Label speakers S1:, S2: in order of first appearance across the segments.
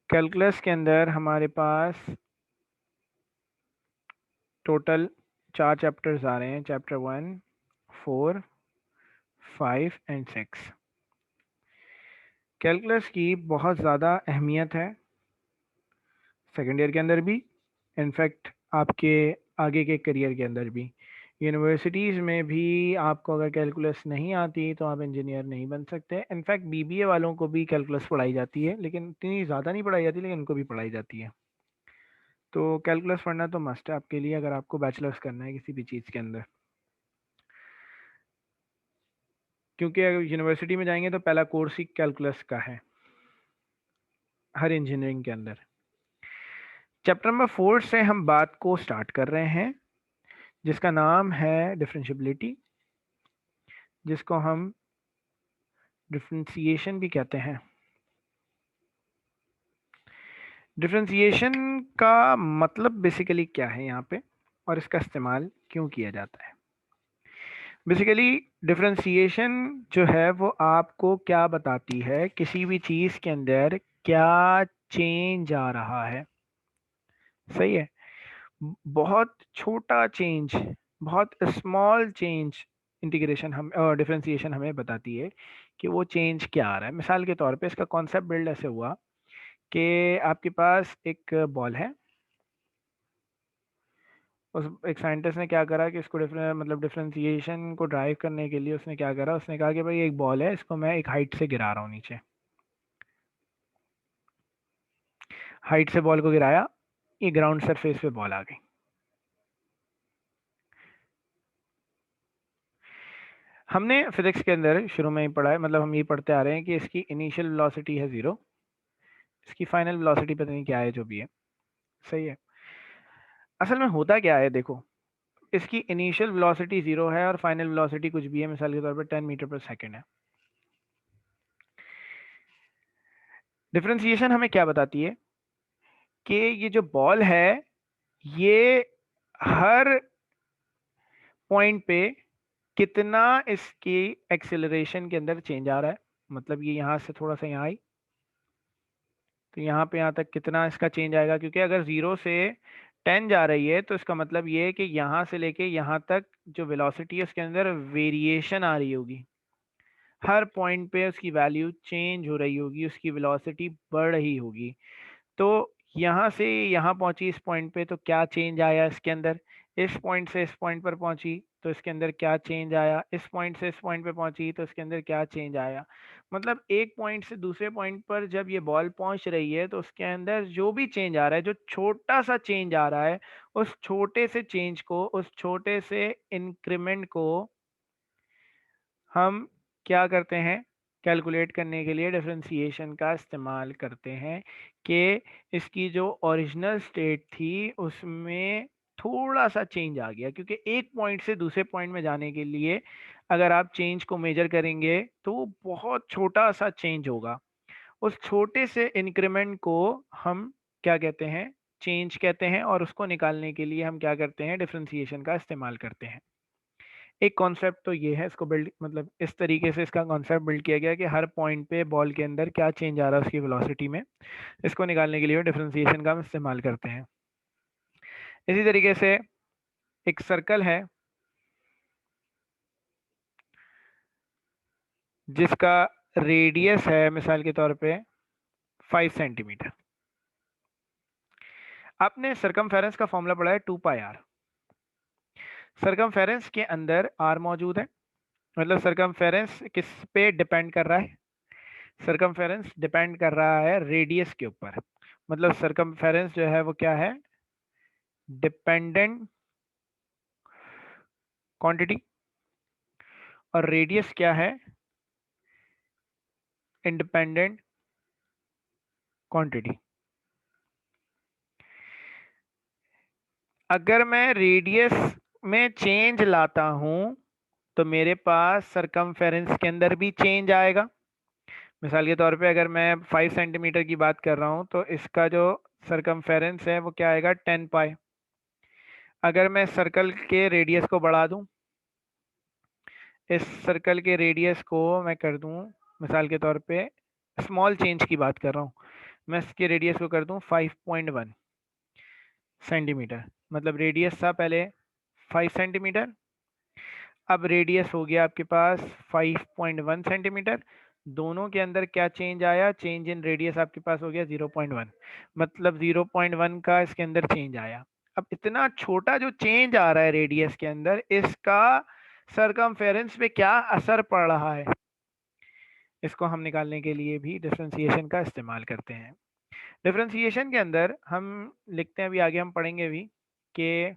S1: Calculus के अंदर हमारे पास टोटल 4 चैप्टर्स आ रहे हैं, चैप्टर 1, 4, 5 एंड 6। कैलकुलस की बहुत ज़्यादा अहमियत है सेकेंड ईयर के अंदर भी, इनफैक्ट आपके आगे के करियर के अंदर भी। यूनिवर्सिटीज़ में भी आपको अगर कैलकुलस नहीं आती तो आप इंजीनियर नहीं बन सकते। इनफैक्ट बीबीए वालों को भी कैलकुलस पढ़ाई जाती है, लेकिन इतनी ज़्यादा नहीं पढ़ाई जाती, लेकिन उनको भी पढ़ाई जाती है। तो कैलकुलस पढ़ना तो मस्ट है आपके लिए अगर आपको बैचलर्स करना है किसी भी चीज़ के अंदर, क्योंकि अगर यूनिवर्सिटी में जाएंगे तो पहला कोर्स ही कैलकुलस का है हर इंजीनियरिंग के अंदर। चैप्टर नंबर 4 से हम बात को स्टार्ट कर रहे हैं, जिसका नाम है डिफरेंशियबिलिटी, जिसको हम डिफरेंशिएशन भी कहते हैं। डिफरेंशिएशन का मतलब बेसिकली क्या है यहाँ पे, और इसका इस्तेमाल क्यों किया जाता है। बेसिकली डिफरेंशिएशन जो है वो आपको क्या बताती है, किसी भी चीज़ के अंदर क्या चेंज आ रहा है। सही है, बहुत छोटा चेंज, बहुत स्मॉल चेंज इंटीग्रेशन हम डिफरेंशिएशन हमें बताती है कि वो चेंज क्या आ रहा है। मिसाल के तौर पे इसका कॉन्सेप्ट बिल्ड ऐसे हुआ कि आपके पास एक बॉल है, उस एक साइंटिस्ट ने क्या करा कि इसको मतलब डिफरेंशिएशन को ड्राइव करने के लिए उसने क्या करा, उसने कहा कि भाई एक बॉल है, इसको मैं एक हाइट से गिरा रहा हूँ नीचे। हाइट से बॉल को गिराया, ये ग्राउंड सरफेस पे बॉल आ गई। हमने फिजिक्स के अंदर शुरू में ही पढ़ा है, मतलब हम ये पढ़ते आ रहे हैं कि इसकी इनिशियल वेलोसिटी है 0, इसकी फाइनल वेलोसिटी पता नहीं क्या है, जो भी है। सही है, असल में होता क्या है देखो, इसकी इनिशियल वेलोसिटी 0 है और फाइनल वेलोसिटी कुछ भी है, मिसाल के तौर पर 10 मीटर पर सेकेंड है। डिफरेंशिएशन हमें क्या बताती है कि ये जो बॉल है ये हर पॉइंट पे कितना इसकी एक्सेलरेशन के अंदर चेंज आ रहा है। मतलब ये यहाँ से थोड़ा सा यहाँ आई तो यहाँ पे यहाँ तक कितना इसका चेंज आएगा, क्योंकि अगर 0 से 10 जा रही है तो इसका मतलब ये है कि यहाँ से लेके यहाँ तक जो वेलोसिटी है उसके अंदर वेरिएशन आ रही होगी। हर पॉइंट पे उसकी वैल्यू चेंज हो रही होगी, उसकी वेलोसिटी बढ़ रही होगी। तो यहाँ से यहाँ पहुंची इस पॉइंट पे तो क्या चेंज आया इसके अंदर, इस पॉइंट से इस पॉइंट पर पहुंची तो इसके अंदर क्या चेंज आया, इस पॉइंट से इस पॉइंट पे पहुंची तो इसके अंदर क्या चेंज आया। मतलब एक पॉइंट से दूसरे पॉइंट पर जब ये बॉल पहुंच रही है तो उसके अंदर जो भी चेंज आ रहा है, जो छोटा सा चेंज आ रहा है, उस छोटे से चेंज को, उस छोटे से इंक्रीमेंट को हम क्या करते हैं, कैलकुलेट करने के लिए डिफरेंशिएशन का इस्तेमाल करते हैं कि इसकी जो ओरिजिनल स्टेट थी उसमें थोड़ा सा चेंज आ गया, क्योंकि एक पॉइंट से दूसरे पॉइंट में जाने के लिए अगर आप चेंज को मेजर करेंगे तो वो बहुत छोटा सा चेंज होगा। उस छोटे से इंक्रीमेंट को हम क्या कहते हैं, चेंज कहते हैं, और उसको निकालने के लिए हम क्या करते हैं, डिफरेंशिएशन का इस्तेमाल करते हैं। एक कॉन्सेप्ट तो ये है, इसको बिल्ड मतलब इस तरीके से इसका कॉन्सेप्ट बिल्ड किया गया कि हर पॉइंट पे बॉल के अंदर क्या चेंज आ रहा है उसकी वेलोसिटी में, इसको निकालने के लिए डिफरेंशिएशन का हम इस्तेमाल करते हैं। इसी तरीके से एक सर्कल है जिसका रेडियस है मिसाल के तौर पे 5 सेंटीमीटर। आपने सरकमफेरेंस का फॉर्मूला पढ़ा है 2πr। सरकमफेरेंस के अंदर r मौजूद है, मतलब सरकमफेरेंस किस पे डिपेंड कर रहा है, सरकमफेरेंस डिपेंड कर रहा है रेडियस के ऊपर। मतलब सरकमफेरेंस जो है वो क्या है, डिपेंडेंट क्वांटिटी, और रेडियस क्या है, इंडिपेंडेंट क्वांटिटी। अगर मैं रेडियस में चेंज लाता हूं तो मेरे पास सरकमफेरेंस के अंदर भी चेंज आएगा। मिसाल के तौर पे अगर मैं 5 सेंटीमीटर की बात कर रहा हूं तो इसका जो सरकमफेरेंस है वो क्या आएगा, 10π। अगर मैं सर्कल के रेडियस को बढ़ा दूं, इस सर्कल के रेडियस को मैं कर दूं मिसाल के तौर पे, स्मॉल चेंज की बात कर रहा हूँ, मैं इसके रेडियस को कर दूं 5.1 सेंटीमीटर, मतलब रेडियस था पहले 5 सेंटीमीटर, अब रेडियस हो गया आपके पास 5.1 सेंटीमीटर। दोनों के अंदर क्या चेंज आया, चेंज इन रेडियस आपके पास हो गया 0.1, मतलब 0.1 का इसके अंदर चेंज आया। अब इतना छोटा जो चेंज आ रहा है रेडियस के अंदर, इसका सरकमफेरेंस पे क्या असर पड़ रहा है, इसको हम निकालने के लिए भी डिफरेंशिएशन का इस्तेमाल करते हैं। डिफरेंशिएशन के अंदर हम लिखते हैं, अभी आगे हम पढ़ेंगे भी कि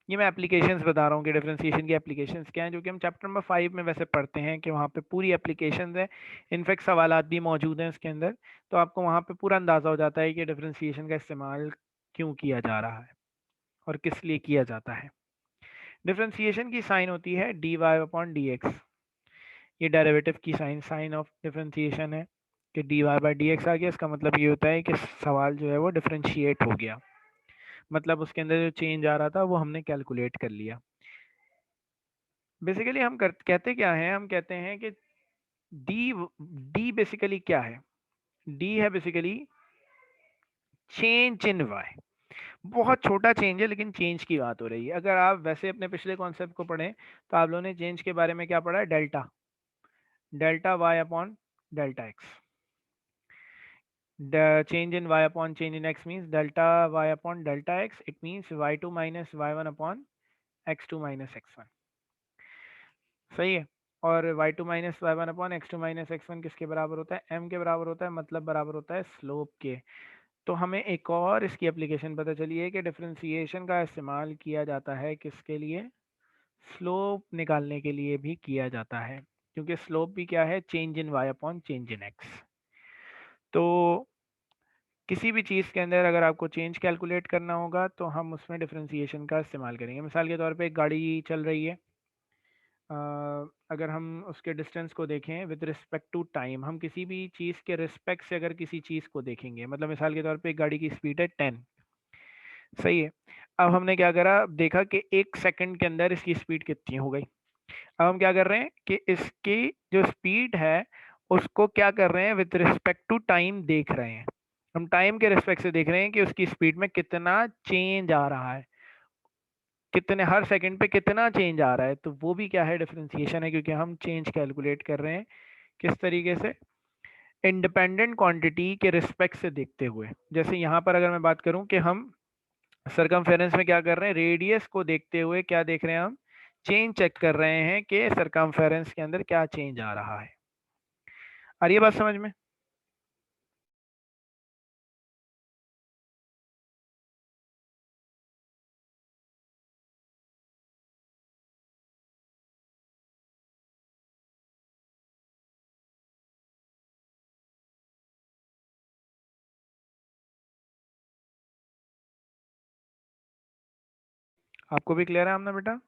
S1: ये मैं एप्लीकेशंस बता रहा हूँ कि डिफरेंशिएशन की एप्लीकेशंस क्या हैं, जो कि हम चैप्टर नंबर 5 में वैसे पढ़ते हैं कि वहाँ पे पूरी एप्लीकेशंस है, इनफैक्ट सवालात भी मौजूद हैं इसके अंदर, तो आपको वहाँ पे पूरा अंदाज़ा हो जाता है कि डिफरेंशिएशन का इस्तेमाल क्यों किया जा रहा है और किस लिए किया जाता है। डिफरेंशिएशन की साइन होती है D Y upon D X, ये डेरिवेटिव की साइन साइन ऑफ डिफरेंशिएशन है कि D Y by D x आ गया। इसका मतलब ये होता है कि सवाल जो है वो डिफरेंशिएट हो गया, मतलब उसके अंदर जो चेंज आ रहा था वो हमने कैलकुलेट कर लिया। बेसिकली हम कहते क्या हैं, हम कहते हैं कि डी डी बेसिकली क्या है, डी है बेसिकली चेंज इन वाई। बहुत छोटा चेंज है लेकिन चेंज की बात हो रही है। अगर आप वैसे अपने पिछले कॉन्सेप्ट को पढ़ें तो आप लोगों ने चेंज के बारे में क्या पढ़ा है, delta, delta y upon delta x. The change in y upon change in x means delta y upon delta x. It means y2 minus y1 upon x2 minus x1. सही है। और y2 minus y one upon x2 minus x1 किसके बराबर होता है, m के बराबर होता है, मतलब बराबर होता है स्लोप के। तो हमें एक और इसकी एप्लीकेशन पता चली है कि डिफरेंशिएशन का इस्तेमाल किया जाता है किसके लिए, स्लोप निकालने के लिए भी किया जाता है, क्योंकि स्लोप भी क्या है, change in y upon change in x। तो किसी भी चीज़ के अंदर अगर आपको चेंज कैलकुलेट करना होगा तो हम उसमें डिफरेंशिएशन का इस्तेमाल करेंगे। मिसाल के तौर पे एक गाड़ी चल रही है, अगर हम उसके डिस्टेंस को देखें विद रिस्पेक्ट टू टाइम, हम किसी भी चीज़ के रिस्पेक्ट से अगर किसी चीज़ को देखेंगे, मतलब मिसाल के तौर पे एक गाड़ी की स्पीड है 10, सही है। अब हमने क्या करा, देखा कि 1 सेकंड के अंदर इसकी स्पीड कितनी हो गई। अब हम क्या कर रहे हैं कि इसकी जो स्पीड है उसको क्या कर रहे हैं, विद रिस्पेक्ट टू टाइम देख रहे हैं। हम टाइम के रिस्पेक्ट से देख रहे हैं कि उसकी स्पीड में कितना चेंज आ रहा है, कितने हर सेकंड पे कितना चेंज आ रहा है। तो वो भी क्या है, डिफरेंशिएशन है, क्योंकि हम चेंज कैलकुलेट कर रहे हैं किस तरीके से, इंडिपेंडेंट क्वांटिटी के रिस्पेक्ट से देखते हुए। जैसे यहाँ पर अगर मैं बात करूँ कि हम सरकमफेरेंस में क्या कर रहे हैं, रेडियस को देखते हुए क्या देख रहे हैं, हम चेंज चेक कर रहे हैं कि सरकमफेरेंस के अंदर क्या चेंज आ रहा है। आ रही है बात समझ में? आपको भी क्लियर है आमना बेटा?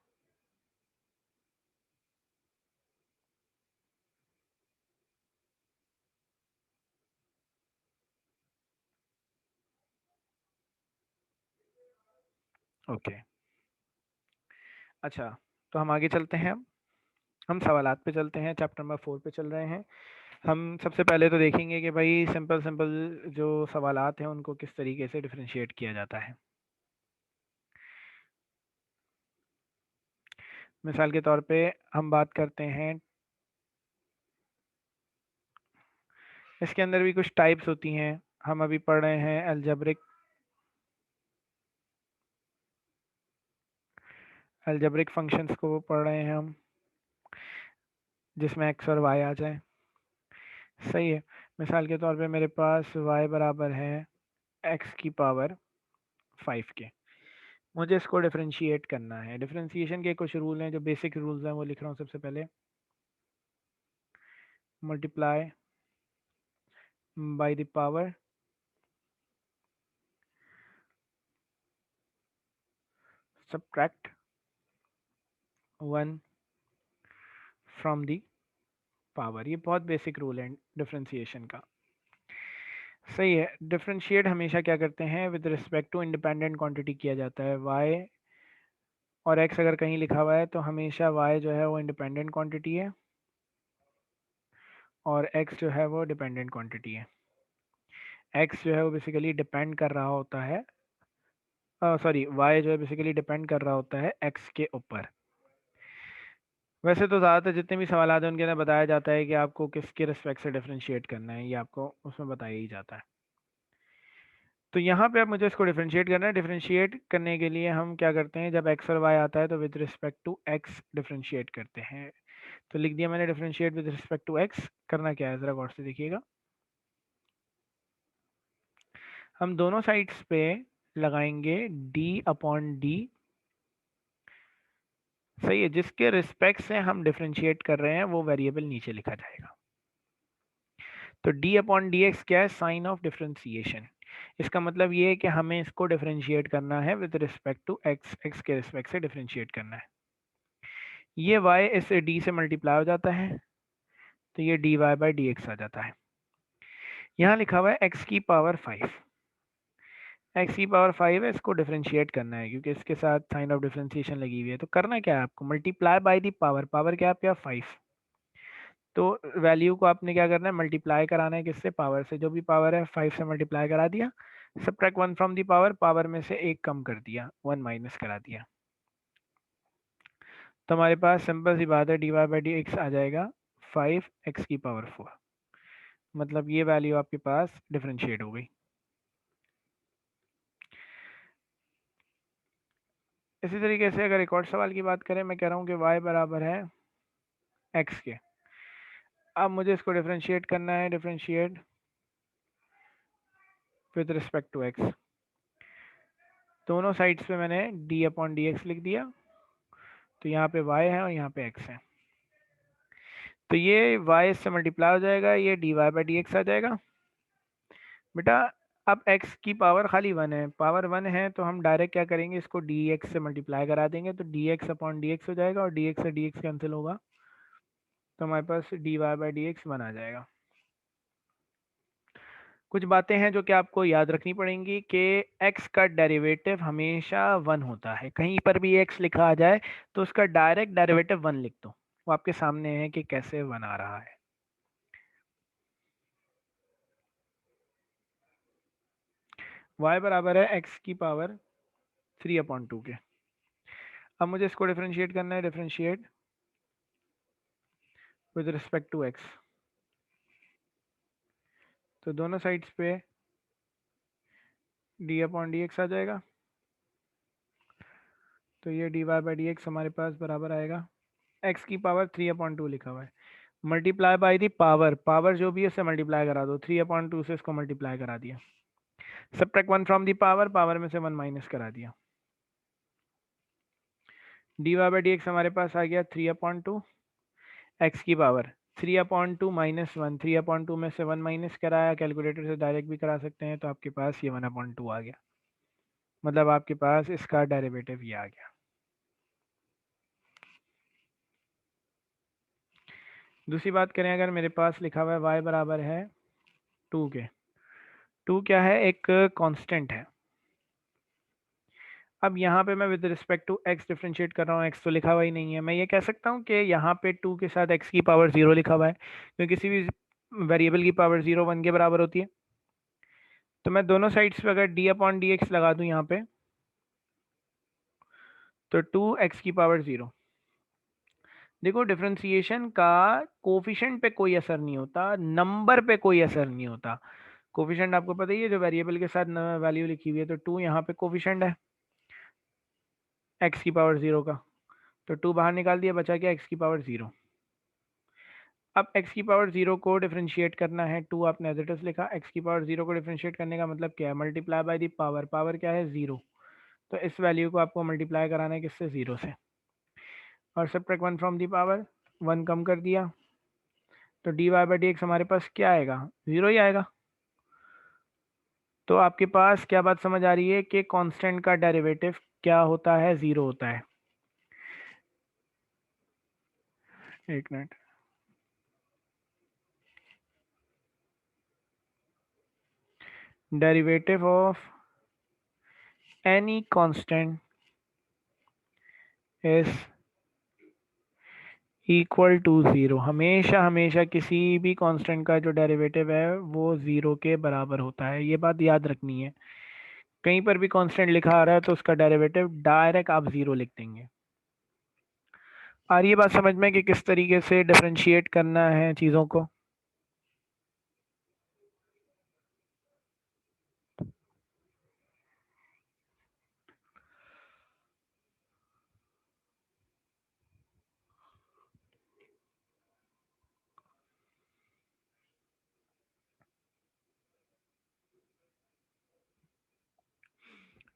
S1: ओके, अच्छा, तो हम आगे चलते हैं। अब हम सवालात पे चलते हैं, चैप्टर नंबर 4 पे चल रहे हैं। हम सबसे पहले तो देखेंगे कि भाई सिंपल सिंपल जो सवालात हैं उनको किस तरीके से डिफरेंशिएट किया जाता है। मिसाल के तौर पे हम बात करते हैं, इसके अंदर भी कुछ टाइप्स होती हैं। हम अभी पढ़ रहे हैं अलजेब्रिक फंक्शंस को पढ़ रहे हैं हम, जिसमें एक्स और वाई आ जाए, सही है। मिसाल के तौर पे मेरे पास y बराबर है x की पावर 5 के, मुझे इसको डिफरेंशिएट करना है। डिफरेंशिएशन के कुछ रूल हैं, जो बेसिक रूल्स हैं वो लिख रहा हूँ। सबसे पहले multiply by the power subtract 1 from the power. ये बहुत बेसिक रूल है डिफरेंशिएशन का, सही है। डिफरेंशिएट हमेशा क्या करते हैं, with respect to independent quantity किया जाता है। y और x अगर कहीं लिखा हुआ है तो हमेशा y जो है वो इंडिपेंडेंट क्वांटिटी है और x जो है वो डिपेंडेंट क्वांटिटी है। एक्स जो है वो बेसिकली डिपेंड कर रहा होता है, सॉरी वाई जो है बेसिकली डिपेंड कर रहा होता है एक्स के ऊपर। वैसे तो ज़्यादातर जितने भी सवाल आते हैं उनके अंदर बताया जाता है कि आपको किसके रिस्पेक्ट से डिफरेंशिएट करना है, ये आपको उसमें बताया ही जाता है। तो यहाँ पे अब मुझे इसको डिफरेंशिएट करना है। डिफरेंशिएट करने के लिए हम क्या करते हैं, जब एक्स और वाई आता है तो with respect to x differentiate करते हैं। तो लिख दिया मैंने differentiate with respect to x. करना क्या है ज़रा गौर से देखिएगा। हम दोनों साइड्स पे लगाएंगे डी अपॉन डी, सही है। जिसके रिस्पेक्ट से हम डिफरेंशिएट कर रहे हैं वो वेरिएबल नीचे लिखा जाएगा। तो डी अपॉन डी एक्स क्या है, साइन ऑफ डिफरेंशिएशन। इसका मतलब ये है कि हमें इसको डिफरेंशिएट करना है with respect to x, x के रिस्पेक्ट से डिफरेंशिएट करना है। ये y इस d से मल्टीप्लाई हो जाता है तो ये dy बाई डी एक्स आ जाता है। यहाँ लिखा हुआ है x की पावर 5, x की पावर 5 है, इसको डिफरेंशिएट करना है क्योंकि इसके साथ साइन ऑफ डिफरेंशिएशन लगी हुई है। तो करना क्या है आपको, multiply by the power, power क्या है आपके 5, तो वैल्यू को आपने क्या करना है, मल्टीप्लाई कराना है किससे, पावर से। जो भी पावर है 5 से मल्टीप्लाई करा दिया, subtract 1 from the power, power में से एक कम कर दिया, 1 माइनस करा दिया। तो हमारे पास सिंपल सी बात है, D Y by D x आ जाएगा 5 x की पावर 4। मतलब ये वैल्यू आपके पास डिफरेंशिएट हो गई। इसी तरीके से अगर एक और सवाल की बात करें, मैं कह रहा हूँ कि y बराबर है x के। अब मुझे इसको डिफरेंशिएट करना है, differentiate with respect to x। दोनों साइड्स पे मैंने d अपॉन डी एक्स लिख दिया। तो यहाँ पे y है और यहाँ पे x है। तो ये y से मल्टीप्लाई हो जाएगा, ये dy बाई डी एक्स आ जाएगा। बेटा अब x की पावर खाली 1 है, पावर 1 है तो हम डायरेक्ट क्या करेंगे, इसको dx से मल्टीप्लाई करा देंगे। तो dx अपॉन डी एक्स हो जाएगा और dx से dx कैंसिल होगा, तो हमारे पास dy बाई डी एक्स 1 आ जाएगा। कुछ बातें हैं जो कि आपको याद रखनी पड़ेंगी कि x का डेरिवेटिव हमेशा 1 होता है। कहीं पर भी x लिखा आ जाए तो उसका डायरेक्ट डेरिवेटिव 1 लिख दो। वो आपके सामने है कि कैसे 1 आ रहा है। y बराबर है x की पावर 3 अपॉन 2 के। अब मुझे इसको डिफरेंशिएट करना है, differentiate with respect to x। तो दोनों साइड्स पे d अपॉन डी एक्स आ जाएगा। तो ये dy बाई डी एक्स हमारे पास बराबर आएगा, x की पावर 3 अपॉन 2 लिखा हुआ है, multiply by the power, power जो भी है उससे मल्टीप्लाई करा दो। 3 अपॉन 2 से इसको मल्टीप्लाई करा दिया, subtract 1 from the power, power में से 1 माइनस करा दिया। dy बाई डी एक्स हमारे पास आ गया 3 अपॉन 2, एक्स की पावर 3 अपॉन 2 माइनस 1, 3 अपॉन 2 में से 1 माइनस कराया, कैलकुलेटर से डायरेक्ट भी करा सकते हैं। तो आपके पास ये 1 अपॉन 2 आ गया, मतलब आपके पास इसका डेरिवेटिव ये आ गया। दूसरी बात करें, अगर मेरे पास लिखा हुआ है y बराबर है 2 के, 2 क्या है, एक कांस्टेंट है। अब यहाँ पे मैं with respect to x differentiate कर रहा हूँ, x तो लिखा हुआ ही नहीं है। मैं ये कह सकता हूँ कि यहाँ पे 2 के साथ x की पावर 0 लिखा हुआ है, क्योंकि किसी भी वेरिएबल की पावर 0 1 के बराबर होती है। तो मैं दोनों साइड्स पे अगर d अपॉन डी एक्स लगा दूँ यहाँ पे, तो 2x की पावर 0। देखो डिफरेंशिएशन का कोफिशिएंट पे कोई असर नहीं होता, नंबर पे कोई असर नहीं होता। कोफिशिएंट आपको पता ही है, जो वेरिएबल के साथ वैल्यू लिखी हुई है। तो 2 यहाँ पे कोफिशिएंट है x की पावर 0 का, तो 2 बाहर निकाल दिया, बचा क्या x की पावर 0। अब x की पावर 0 को डिफरेंशिएट करना है, 2 आपने एज इट इज लिखा, x की पावर 0 को डिफरेंशिएट करने का मतलब क्या है, multiply by the power, power क्या है 0। तो इस वैल्यू को आपको मल्टीप्लाई कराना है किससे, 0 से, और सबट्रैक्ट 1 फ्रॉम दी पावर, 1 कम कर दिया। तो d Y by D x हमारे पास क्या आएगा, 0 ही आएगा। तो आपके पास क्या बात समझ आ रही है कि कांस्टेंट का डेरिवेटिव क्या होता है, 0 होता है। एक minute, derivative of any constant is equal to zero, हमेशा हमेशा किसी भी कांस्टेंट का जो डेरिवेटिव है वो ज़ीरो के बराबर होता है, ये बात याद रखनी है। कहीं पर भी कांस्टेंट लिखा आ रहा है तो उसका डेरिवेटिव डायरेक्ट आप ज़ीरो लिख देंगे। आ रही है बात समझ में कि किस तरीके से डिफरेंशिएट करना है चीज़ों को?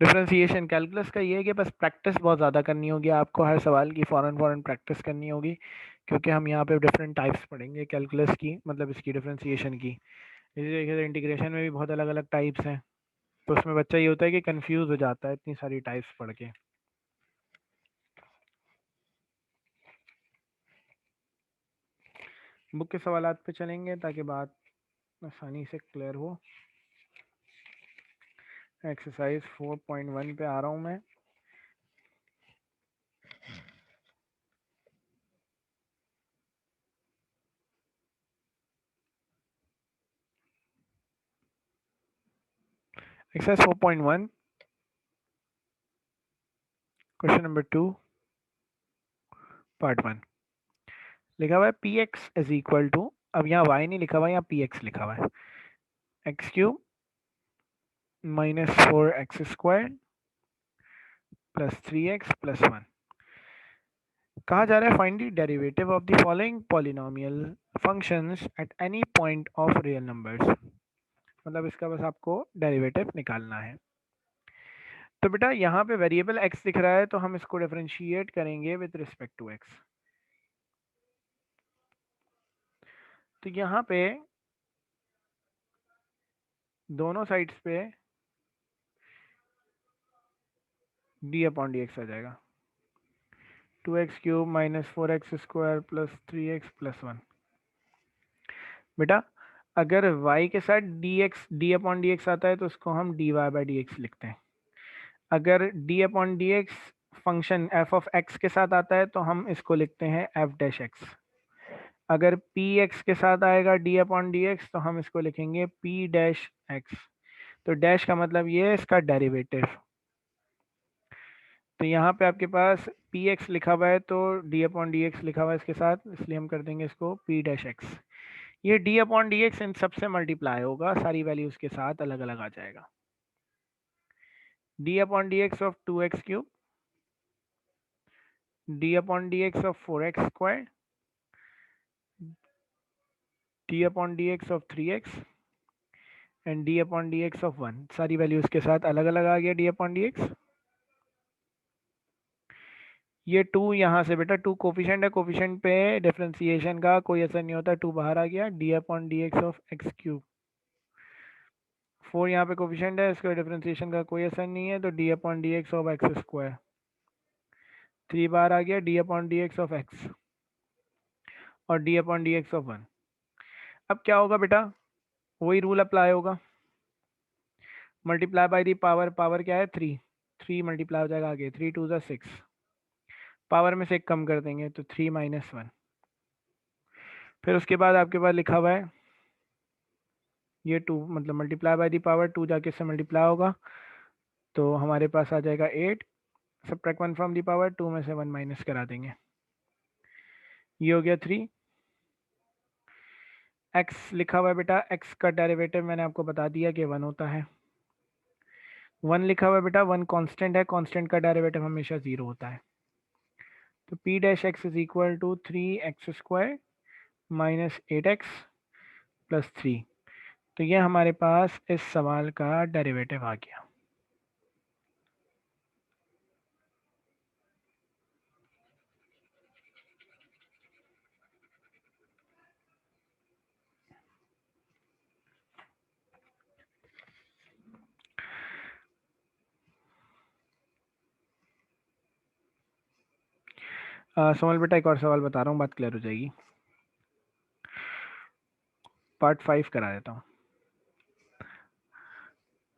S1: डिफरेंशिएशन कैलकुलस का ये है कि बस प्रैक्टिस बहुत ज़्यादा करनी होगी आपको, हर सवाल की फ़ौरन फ़ौरन प्रैक्टिस करनी होगी, क्योंकि हम यहाँ पे डिफरेंट टाइप्स पढ़ेंगे कैलकुलस की, मतलब इसकी डिफरेंशिएशन की। इसी तरीके से इंटीग्रेशन में भी बहुत अलग अलग टाइप्स हैं, तो उसमें बच्चा ये होता है कि कंफ्यूज हो जाता है इतनी सारी टाइप्स पढ़ के। बुक के सवालात पे चलेंगे ताकि बात आसानी से क्लियर हो। एक्सरसाइज 4.1 पे आ रहा हूँ मैं। एक्सरसाइज 4.1 क्वेश्चन नंबर 2 पार्ट 1 लिखा हुआ है p x is equal to, अब यहाँ वाई नहीं लिखा हुआ है, यहाँ पी एक्स लिखा हुआ है, x cube minus 4x² plus 3x plus 1। कहा जा रहा है find the derivative of the following polynomial functions at any point of real numbers. मतलब इसका बस आपको डेरिवेटिव निकालना है। तो बेटा यहाँ पे वेरिएबल x दिख रहा है तो हम इसको डिफरेंशिएट करेंगे विद रिस्पेक्ट टू x। तो यहाँ पे दोनों साइड्स पे d अपॉन डी एक्स आ जाएगा, 2x³ minus 4x² plus 3x plus 1। बेटा अगर y के साथ d अपॉन डी एक्स आता है तो उसको हम dy बाई डी एक्स लिखते हैं। अगर d upon D x function f of x के साथ आता है तो हम इसको लिखते हैं f डैश x। अगर पी एक्स के साथ आएगा d अपॉन डी एक्स तो हम इसको लिखेंगे p डैश x। तो डैश का मतलब ये है इसका डेरिवेटिव। तो यहाँ पे आपके पास पी एक्स लिखा हुआ है तो डी अपॉन डी एक्स लिखा हुआ है इसके साथ, इसलिए हम कर देंगे इसको पी डैश एक्स। ये डी अपॉन डी एक्स इन सबसे मल्टीप्लाई होगा, सारी वैल्यूज के साथ अलग अलग आ जाएगा। D upon D x of 2x³ D upon D x of 4x² D upon D x of 3x and D upon D x of 1, सारी वैल्यूज के साथ अलग अलग आ गया डी अपॉन डी एक्स। ये 2 यहाँ से बेटा 2 कोफिशिएंट है, कोफिशिएंट पे डिफरेंशिएशन का कोई असर नहीं होता, 2 बाहर आ गया, D upon D x of x³। 4 यहाँ पे कोफिशिएंट है, इसका डिफरेंशिएशन का कोई असर नहीं है, तो D upon D x of x²। 3 बाहर आ गया, D upon D x of x और D upon D x of 1। अब क्या होगा बेटा, वही रूल अप्लाई होगा, multiply by the power, power क्या है 3, 3 मल्टीप्लाई हो जाएगा आगे, 3 2 6, पावर में से एक कम कर देंगे तो 3 माइनस 1। फिर उसके बाद आपके पास लिखा हुआ है ये 2, मतलब मल्टीप्लाई बाय दी पावर 2 जाके इससे मल्टीप्लाई होगा तो हमारे पास आ जाएगा 8, सबट्रैक्ट 1 फ्रॉम दी पावर, 2 में से 1 माइनस करा देंगे, ये हो गया 3। x लिखा हुआ है बेटा, x का डेरिवेटिव मैंने आपको बता दिया कि 1 होता है। 1 लिखा हुआ है बेटा, 1 कांस्टेंट है, कांस्टेंट का डेरिवेटिव हमेशा 0 होता है। तो p dash x is equal to 3x² minus 8x plus 3। तो ये हमारे पास इस सवाल का डेरिवेटिव आ गया। सोमल बेटा एक और सवाल बता रहा हूँ, बात क्लियर हो जाएगी। पार्ट 5 करा देता हूँ।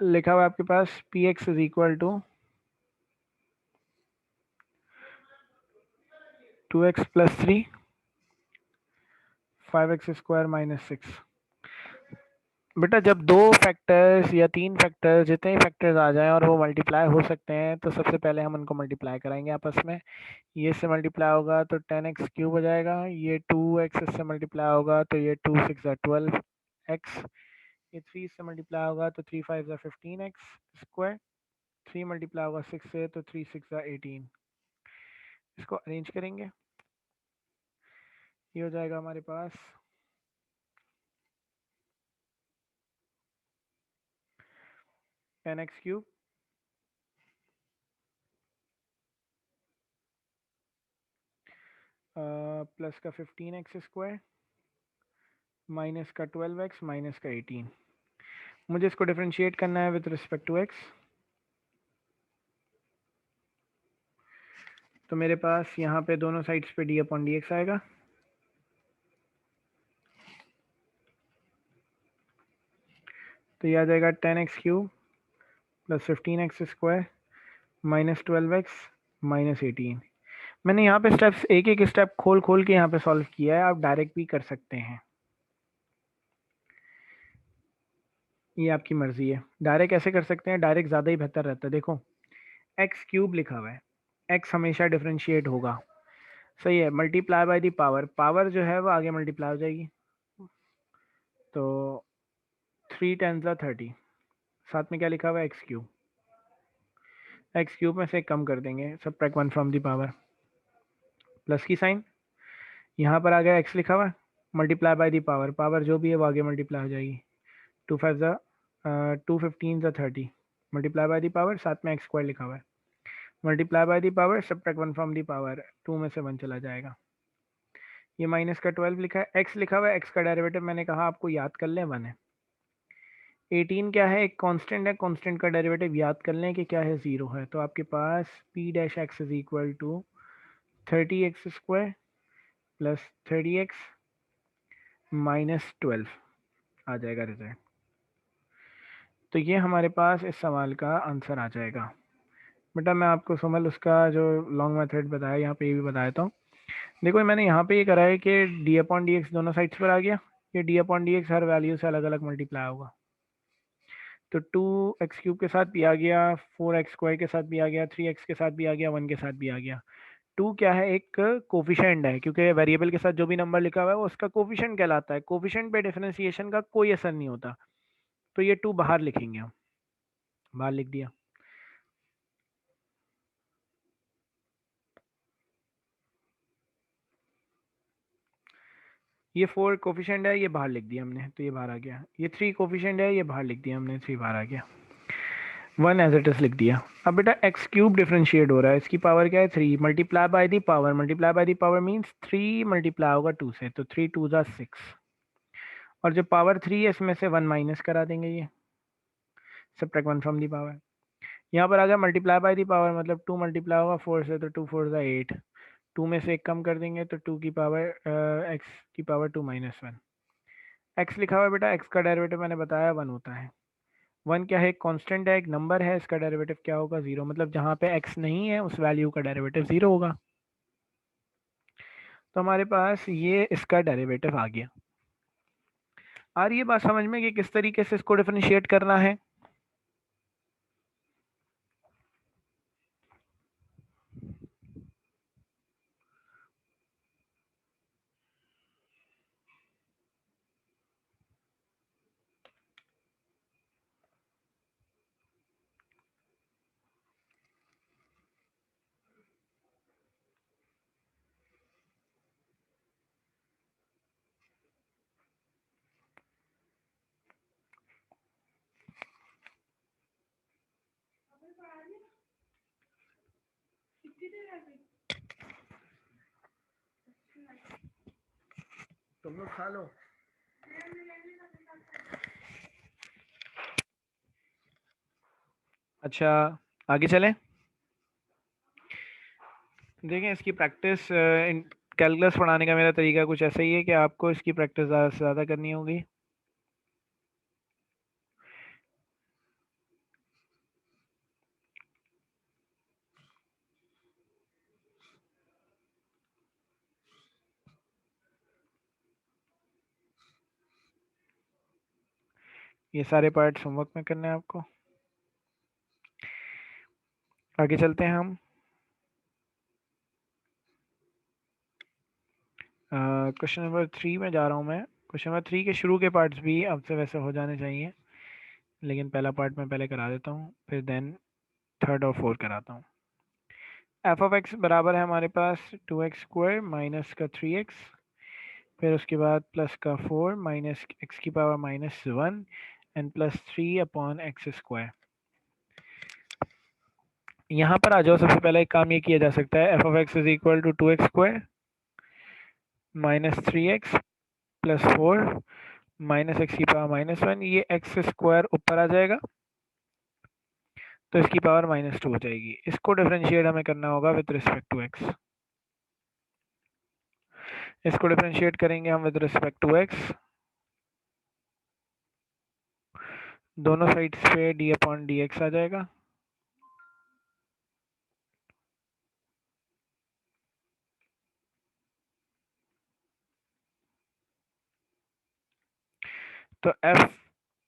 S1: लिखा हुआ है आपके पास P x is equal to 2x plus 3 5x² - 6। बेटा जब दो फैक्टर्स या तीन फैक्टर्स, जितने ही फैक्टर्स आ जाएं और वो मल्टीप्लाई हो सकते हैं, तो सबसे पहले हम उनको मल्टीप्लाई कराएंगे आपस में। ये से मल्टीप्लाई होगा तो 10x³ हो जाएगा, ये 2x इससे मल्टीप्लाई होगा तो ये 2 6 12x, ये 3 से मल्टीप्लाई होगा तो 3 5 15x², 3 मल्टीप्लाई होगा 6 से तो 3 6 18। इसको अरेंज करेंगे, ये हो जाएगा हमारे पास 10x³ प्लस का 15x² माइनस का 12x माइनस का 18। मुझे इसको डिफरेंशिएट करना है विद रिस्पेक्ट टू x। तो मेरे पास यहाँ पे दोनों साइड्स पे d/dx आएगा, तो ये आ जाएगा 10x³ plus 15x² minus 12x minus 18। मैंने यहाँ पे स्टेप्स एक एक स्टेप खोल खोल के यहाँ पे सॉल्व किया है, आप डायरेक्ट भी कर सकते हैं, ये आपकी मर्जी है। डायरेक्ट ऐसे कर सकते हैं, डायरेक्ट ज़्यादा ही बेहतर रहता है। देखो x³ लिखा हुआ है, x हमेशा डिफरेंशिएट होगा, सही है। Multiply by the power, power जो है वो आगे मल्टीप्लाई हो जाएगी, तो 3 10 30, साथ में क्या लिखा हुआ है x³, x³ में से कम कर देंगे, subtract 1 from the power, plus की साइन, यहाँ पर आ गया x लिखा हुआ है, multiply by the power, power जो भी है वो आगे मल्टीप्लाई हो जाएगी, 2 5 2 15 30, मल्टीप्लाई बाय दी पावर, साथ में x² लिखा हुआ है, multiply by the power subtract 1 from the power, 2 में से 1 चला जाएगा। ये माइनस का 12 लिखा है, x लिखा हुआ है, x का डेरिवेटिव मैंने कहा आपको याद कर लें 1 है। 18 क्या है, एक कांस्टेंट है, कांस्टेंट का डेरिवेटिव याद कर लें कि क्या है, 0 है। तो आपके पास p-x is equal to 30x² plus 30x minus 12 आ जाएगा रिजल्ट। तो ये हमारे पास इस सवाल का आंसर आ जाएगा। बेटा मैं आपको सुमल उसका जो लॉन्ग मेथड बताया यहाँ पे ये भी बताया था। देखो मैंने यहाँ पे ये करा है कि d/dx दोनों साइड्स पर आ गया, ये d/dx हर वैल्यू से अलग अलग मल्टीप्लाई होगा, तो 2x³ के साथ भी आ गया, 4x² के साथ भी आ गया, 3x के साथ भी आ गया, 1 के साथ भी आ गया। 2 क्या है, एक कोफिशिएंट है, क्योंकि वेरिएबल के साथ जो भी नंबर लिखा हुआ है वो उसका कोफिशिएंट कहलाता है। कोफिशिएंट पे डिफरेंशिएशन का कोई असर नहीं होता, तो ये 2 बाहर लिखेंगे हम, बाहर लिख दिया। ये 4 कोफिशिएंट है, ये बाहर लिख दिया हमने, तो ये बाहर आ गया। ये 3 कोफिशिएंट है, ये बाहर लिख दिया हमने, 3 बाहर आ गया। 1 एज इट इज लिख दिया। अब बेटा x³ डिफरेंशिएट हो रहा है, इसकी पावर क्या है, 3, multiply by the power, multiply by the power means 3 multiply होगा 2 से, तो 3 2 6, और जो पावर 3 है इसमें से 1 माइनस करा देंगे, ये सबट्रैक्ट 1 फ्रॉम दी पावर। यहाँ पर आ गया मल्टीप्लाई बाय दी पावर, मतलब 2 मल्टीप्लाई होगा 4 से, तो 2 4 8, 2 में से 1 कम कर देंगे तो 2 की पावर x की पावर 2 माइनस 1। x लिखा हुआ है बेटा, x का डेरिवेटिव मैंने बताया 1 होता है। 1 क्या है, एक कांस्टेंट है, एक नंबर है, इसका डेरिवेटिव क्या होगा, 0, मतलब जहाँ पे x नहीं है उस वैल्यू का डेरिवेटिव 0 होगा। तो हमारे पास ये इसका डेरिवेटिव आ गया। आ रही है बात समझ में कि किस तरीके से इसको डिफरेंशिएट करना है। तुम लोग खा लो। अच्छा आगे चलें। देखें इसकी प्रैक्टिस, कैलकुलस पढ़ाने का मेरा तरीका कुछ ऐसा ही है कि आपको इसकी प्रैक्टिस ज़्यादा से ज़्यादा करनी होगी। ये सारे पार्ट्स होमवर्क में करने हैं आपको। आगे चलते हैं हम। क्वेश्चन नंबर 3 में जा रहा हूँ मैं। क्वेश्चन नंबर 3 के शुरू के पार्ट्स भी आपसे वैसे हो जाने चाहिए, लेकिन पहला पार्ट मैं पहले करा देता हूँ, फिर देन थर्ड और फोर्थ कराता हूँ। एफ ऑफ एक्स बराबर है हमारे पास 2x स्क्वायर माइनस का 3x, फिर उसके बाद प्लस का 4 माइनस एक्स की power -1 and plus 3 upon x square. यहाँ पर आ जाओ। सबसे पहला एक काम ये किया जा सकता है, f of x is equal to 2x square minus 3x plus 4 minus x की पावर -1। ये एक्स स्क्वायर ऊपर आ जाएगा तो इसकी पावर -2 हो जाएगी। इसको डिफरेंशिएट हमें करना होगा विद रिस्पेक्ट टू एक्स। इसको डिफरेंशिएट करेंगे हम विद रिस्पेक्ट टू एक्स। दोनों साइड्स पे डी अपॉन डी एक्स आ जाएगा। तो एफ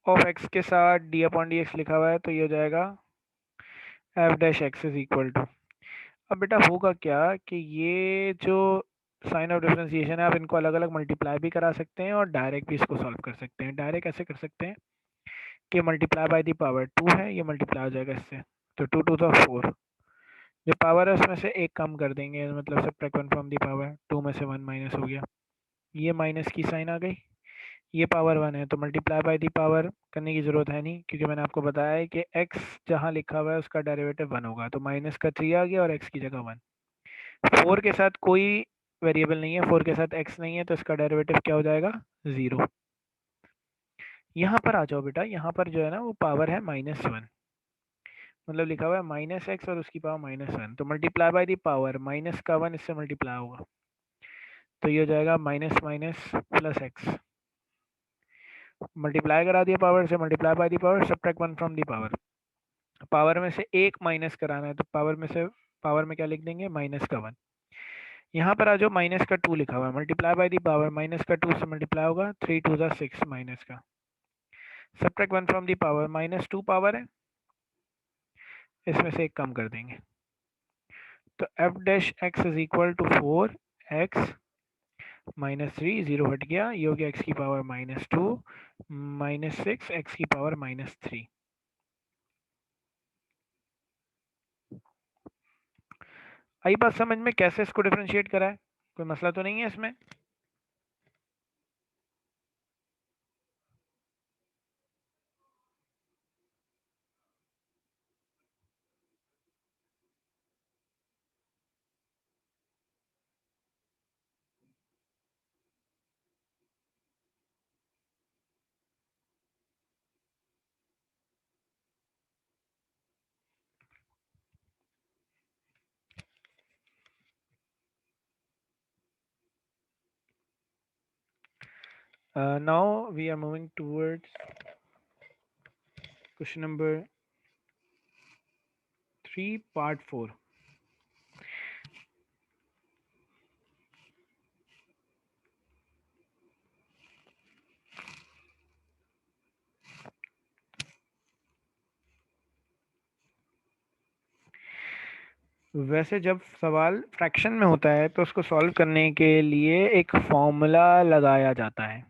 S1: ऑफ एक्स के साथ डी अपॉन डी एक्स लिखा हुआ है, तो ये हो जाएगा f dash x is equal to. अब बेटा होगा क्या कि ये जो साइन ऑफ डिफरेंशिएशन है, आप इनको अलग अलग मल्टीप्लाई भी करा सकते हैं और डायरेक्ट भी इसको सॉल्व कर सकते हैं। डायरेक्ट ऐसे कर सकते हैं कि मल्टीप्लाई बाय द पावर 2 है, ये मल्टीप्लाई हो जाएगा इससे, तो 2 टू द 4। जो पावर है उसमें से एक कम कर देंगे, मतलब सब्ट्रैक्ट 1 फ्रॉम द पावर, 2 में से 1 माइनस हो गया, ये माइनस की साइन आ गई। ये पावर 1 है तो मल्टीप्लाई बाय दी पावर करने की ज़रूरत है नहीं, क्योंकि मैंने आपको बताया है कि x जहाँ लिखा हुआ है उसका डेरिवेटिव 1 होगा, तो माइनस का 3 आ गया और x की जगह 1। 4 के साथ कोई वेरिएबल नहीं है, 4 के साथ x नहीं है, तो इसका डेरिवेटिव क्या हो जाएगा 0। यहाँ पर आ जाओ बेटा, यहाँ पर जो है ना वो पावर है -1, मतलब लिखा हुआ है -x और उसकी पावर -1, तो multiply by the power minus का 1 इससे मल्टीप्लाई होगा, तो ये हो जाएगा minus minus plus x. Multiply करा दिया पावर से, multiply by the power, subtract 1 from the power. Power में से एक माइनस कराना है, तो पावर में से पावर में क्या लिख देंगे -1। यहाँ पर आ जाओ, माइनस का 2 लिखा हुआ है, multiply by the power minus का 2 से मल्टीप्लाई होगा, 3 टू द 6 माइनस का, subtract 1 from the power -2 power है, इसमें से एक कम कर देंगे, तो f dash x is equal to 4x -3, 0 हट गया, ये हो गया x की पावर -2 -6 x की पावर -3। आई बात समझ में कैसे इसको डिफरेंशिएट करा है? कोई मसला तो नहीं है इसमें? Now we are moving towards question number 3 part 4. वैसे जब सवाल फ्रैक्शन में होता है तो उसको सॉल्व करने के लिए एक फॉर्मूला लगाया जाता है,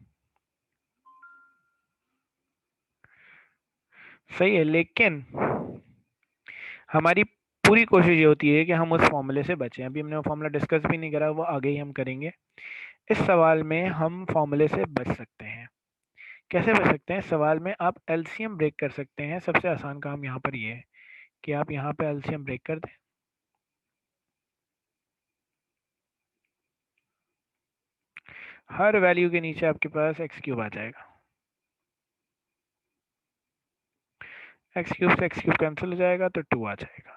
S1: सही है, लेकिन हमारी पूरी कोशिश ये होती है कि हम उस फॉर्मूले से बचें। अभी हमने वो फॉर्मूला डिस्कस भी नहीं करा, वो आगे ही हम करेंगे। इस सवाल में हम फॉर्मूले से बच सकते हैं। कैसे बच सकते हैं? सवाल में आप एलसीएम ब्रेक कर सकते हैं। सबसे आसान काम यहाँ पर ये है कि आप यहाँ पे एलसीएम ब्रेक कर दें, हर वैल्यू के नीचे आपके पास एक्स क्यूब आ जाएगा, एक्स क्यूब से एक्स क्यूब कैंसिल हो जाएगा तो 2 आ जाएगा।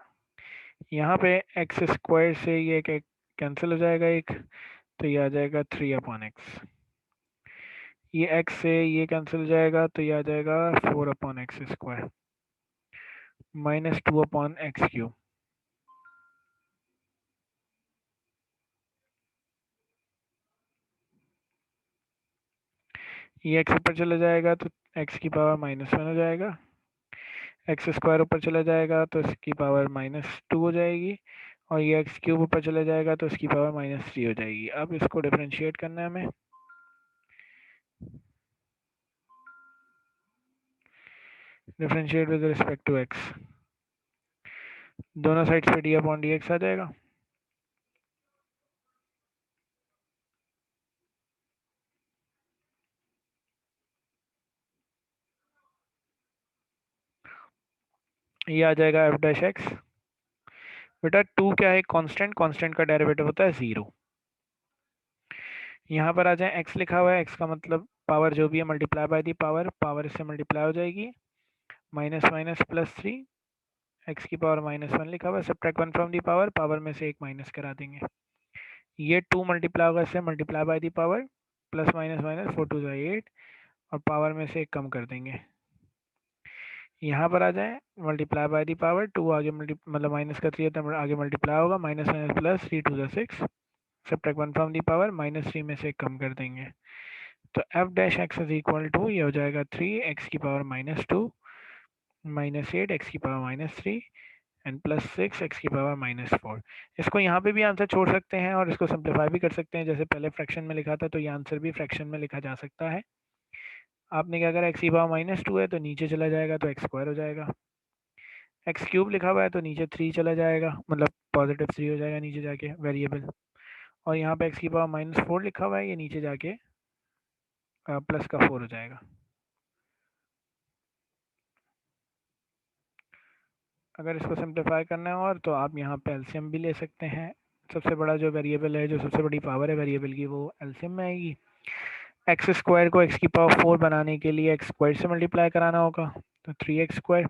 S1: यहाँ पे एक्स स्क्वायर से ये कैंसिल हो जाएगा एक, तो ये आ जाएगा 3 अपॉन एक्स। ये एक्स से ये कैंसिल हो जाएगा तो ये आ जाएगा 4 upon x square -2 upon x cube. ये एक्स ऊपर चला जाएगा तो एक्स की पावर -1 हो जाएगा, एक्स स्क्वायर ऊपर चला जाएगा तो इसकी पावर -2 हो जाएगी, और ये एक्स क्यूब ऊपर चला जाएगा तो इसकी पावर -3 हो जाएगी। अब इसको डिफरेंशिएट करना है हमें। Differentiate with respect to x, दोनों साइड पे डी अपॉन डी एक्स आ जाएगा। ये आ जाएगा एफ डैश एक्स। बेटा 2 क्या है, कांस्टेंट, कांस्टेंट का डेरिवेटिव होता है 0। यहाँ पर आ जाए एक्स लिखा हुआ है, एक्स का मतलब पावर जो भी है multiply by the power, power इससे मल्टीप्लाई हो जाएगी, माइनस माइनस प्लस 3, एक्स की पावर -1 लिखा हुआ है, subtract 1 from the power, power में से एक माइनस करा देंगे। ये 2 मल्टीप्लाई होगा इससे, multiply by the power, plus minus minus 4 2 8, और पावर में से एक कम कर देंगे। यहाँ पर आ जाए मल्टीप्लाई बाय दी पावर, 2 आगे मतलब माइनस का 3 है तो आगे मल्टीप्लाई होगा, minus minus plus 3 2 6, subtract 1 from the power, -3 में से एक कम कर देंगे। तो f dash x is equal to, ये हो जाएगा 3 एक्स की पावर -2 -8 एक्स की पावर -3 एंड +6 एक्स की पावर -4। इसको यहाँ पे भी आंसर छोड़ सकते हैं और इसको सिंप्लीफाई भी कर सकते हैं, जैसे पहले फ्रैक्शन में लिखा था तो ये आंसर भी फ्रैक्शन में लिखा जा सकता है। आपने क्या करा, एक्स की पावर -2 है तो नीचे चला जाएगा तो एक्स स्क्वायर हो जाएगा, एक्स क्यूब लिखा हुआ है तो नीचे 3 चला जाएगा, मतलब +3 हो जाएगा नीचे जाके वेरिएबल, और यहाँ पे एक्स की पावर -4 लिखा हुआ है, ये नीचे जाके प्लस का 4 हो जाएगा। अगर इसको सिंप्लीफाई करना है और तो आप यहाँ पे एलसीएम भी ले सकते हैं। सबसे बड़ा जो वेरिएबल है, जो सबसे बड़ी पावर है वेरिएबल की, वो एलसीएम में आएगी। एक्स स्क्वायर को एक्स की पावर 4 बनाने के लिए एक्स स्क्वायर से मल्टीप्लाई कराना होगा, तो 3x²।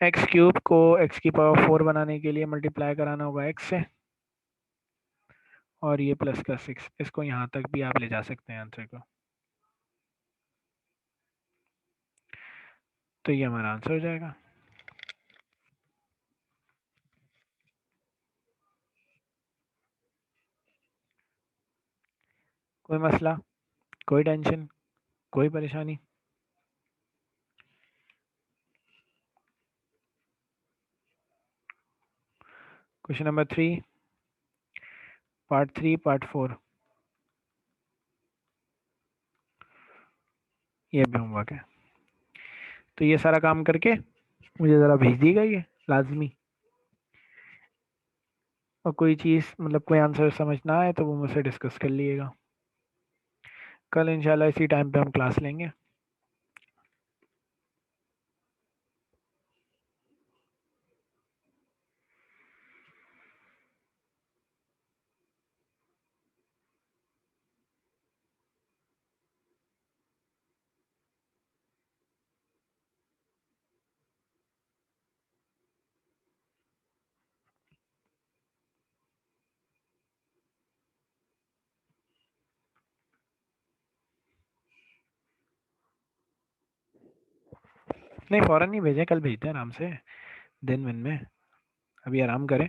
S1: एक्स क्यूब को एक्स की पावर 4 बनाने के लिए मल्टीप्लाई कराना होगा एक्स से, और ये प्लस का 6, इसको यहाँ तक भी आप ले जा सकते हैं आंसर को। तो ये हमारा आंसर हो जाएगा। कोई मसला, कोई टेंशन, कोई परेशानी? क्वेश्चन नंबर 3 पार्ट 3 पार्ट 4, ये भी होमवर्क है। तो ये सारा काम करके मुझे ज़रा भेज दिएगा ये लाजमी, और कोई चीज़ मतलब कोई आंसर समझ ना आए तो वो मुझसे डिस्कस कर लीजिएगा। कल इंशाल्लाह इसी टाइम पे हम क्लास लेंगे। नहीं फ़ौरन नहीं भेजें, कल भेजते हैं आराम से, दिन में। अभी आराम करें।